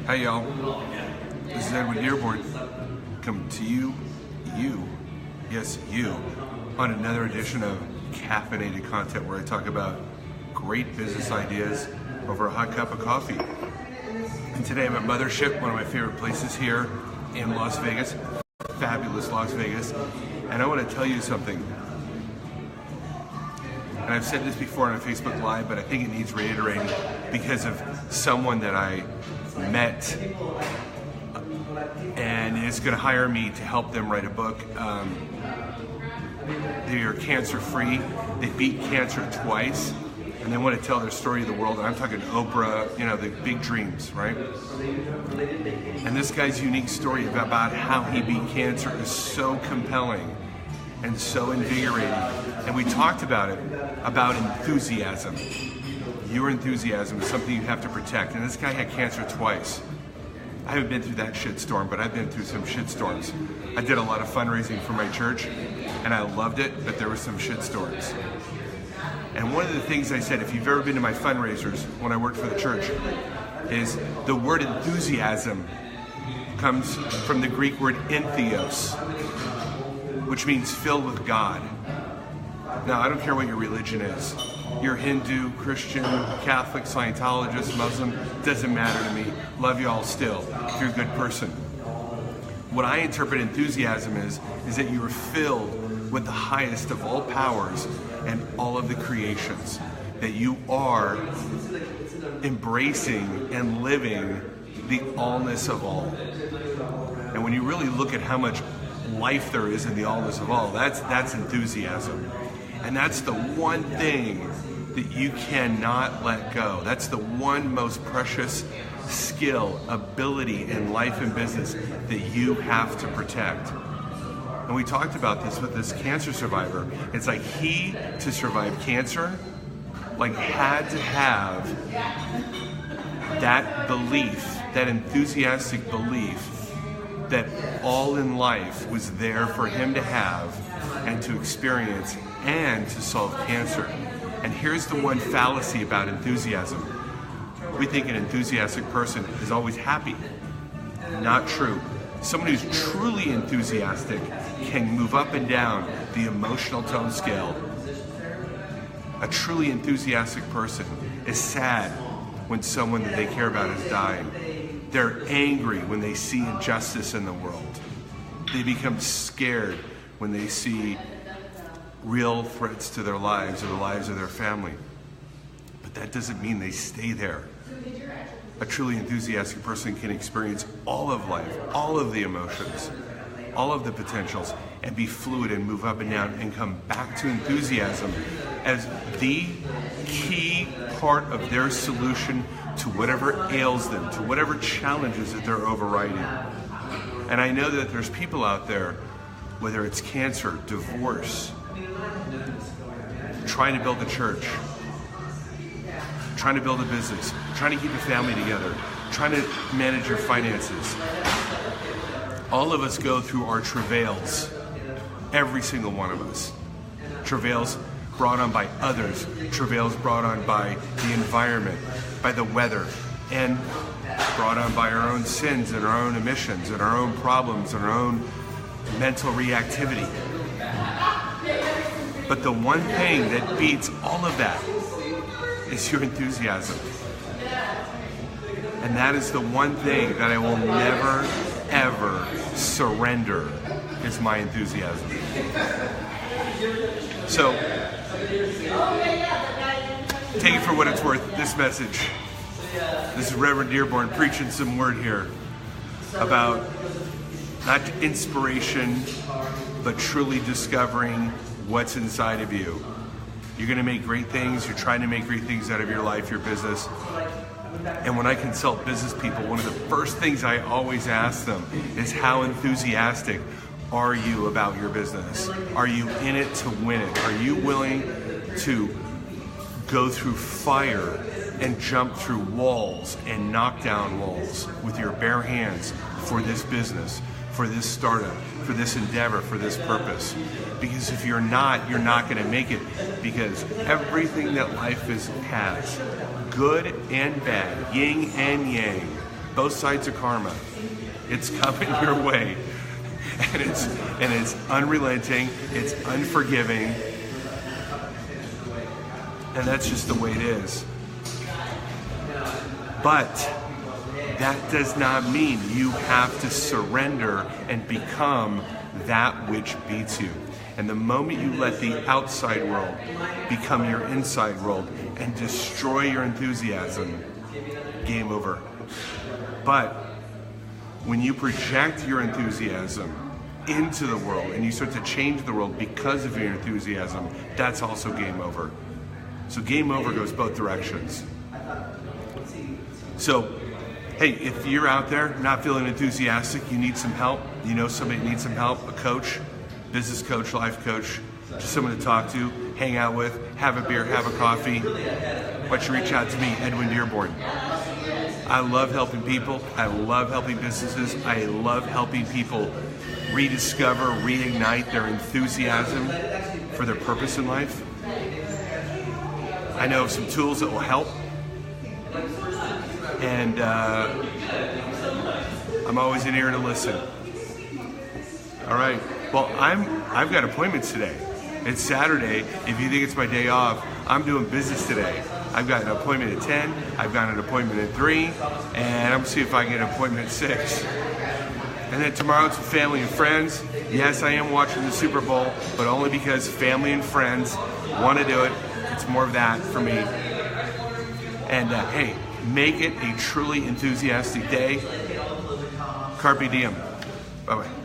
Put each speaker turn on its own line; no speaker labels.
Hi y'all, this is Edwin Dearborn, coming to you, yes you, on another edition of caffeinated content where I talk about great business ideas over a hot cup of coffee. And today I'm at Mothership, one of my favorite places here in Las Vegas, fabulous Las Vegas, and I want to tell you something. And I've said this before on a Facebook Live, but I think it needs reiterating because of someone that I met and is going to hire me to help them write a book. They are cancer free. They beat cancer twice, and they want to tell their story to the world. And I'm talking Oprah, you know, the big dreams, right? And this guy's unique story about how he beat cancer is so compelling and so invigorating. And we talked about it, about enthusiasm. Your enthusiasm is something you have to protect. And this guy had cancer twice. I haven't been through that shitstorm, but I've been through some shitstorms. I did a lot of fundraising for my church, and I loved it, but there were some shitstorms. And one of the things I said, if you've ever been to my fundraisers when I worked for the church, is the word enthusiasm comes from the Greek word entheos, which means filled with God. Now, I don't care what your religion is. You're Hindu, Christian, Catholic, Scientologist, Muslim, doesn't matter to me. Love you all still, if you're a good person. What I interpret enthusiasm is that you are filled with the highest of all powers and all of the creations. That you are embracing and living the allness of all. And when you really look at how much life there is in the allness of all, that's enthusiasm. And that's the one thing that you cannot let go. That's the one most precious skill, ability in life and business that you have to protect. And we talked about this with this cancer survivor. It's like he, to survive cancer, had to have that belief, that enthusiastic belief that all in life was there for him to have and to experience and to solve cancer. And here's the one fallacy about enthusiasm. We think an enthusiastic person is always happy. Not true. Someone who's truly enthusiastic can move up and down the emotional tone scale. A truly enthusiastic person is sad when someone that they care about is dying. They're angry when they see injustice in the world. They become scared when they see real threats to their lives or the lives of their family. But that doesn't mean they stay there. A truly enthusiastic person can experience all of life, all of the emotions, all of the potentials, and be fluid and move up and down and come back to enthusiasm as the key part of their solution to whatever ails them, to whatever challenges that they're overriding. And I know that there's people out there, whether it's cancer, divorce, trying to build a church, trying to build a business, trying to keep a family together, trying to manage your finances. All of us go through our travails, every single one of us. Travails brought on by others, travails brought on by the environment, by the weather, and brought on by our own sins and our own emissions and our own problems and our own mental reactivity. But the one thing that beats all of that is your enthusiasm. And that is the one thing that I will never, ever surrender, is my enthusiasm. So, take it for what it's worth, this message. This is Reverend Dearborn preaching some word here about not inspiration, but truly discovering what's inside of you. You're going to make great things. You're trying to make great things out of your life, your business. And when I consult business people, one of the first things I always ask them is, how enthusiastic are you about your business? Are you in it to win it? Are you willing to go through fire and jump through walls and knock down walls with your bare hands for this business, for this startup, for this endeavor, for this purpose? Because if you're not going to make it, because everything that life has, good and bad, yin and yang, both sides of karma. It's coming your way. And it's unrelenting, it's unforgiving, and that's just the way it is. But that does not mean you have to surrender and become that which beats you. And the moment you let the outside world become your inside world and destroy your enthusiasm, game over. But when you project your enthusiasm into the world and you start to change the world because of your enthusiasm, that's also game over. So game over goes both directions. So, hey, if you're out there not feeling enthusiastic, you need some help, you know somebody needs some help, a coach, business coach, life coach, just someone to talk to, hang out with, have a beer, have a coffee, why don't you reach out to me, Edwin Dearborn. I love helping people, I love helping businesses, I love helping people rediscover, reignite their enthusiasm for their purpose in life. I know of some tools that will help, and I'm always in here to listen. All right, well, I've got appointments today. It's Saturday. If you think it's my day off, I'm doing business today. I've got an appointment at 10, I've got an appointment at 3, and I'm gonna see if I can get an appointment at 6. And then tomorrow it's with family and friends. Yes, I am watching the Super Bowl, but only because family and friends want to do it. It's more of that for me. And hey, make it a truly enthusiastic day. Carpe diem. Bye-bye.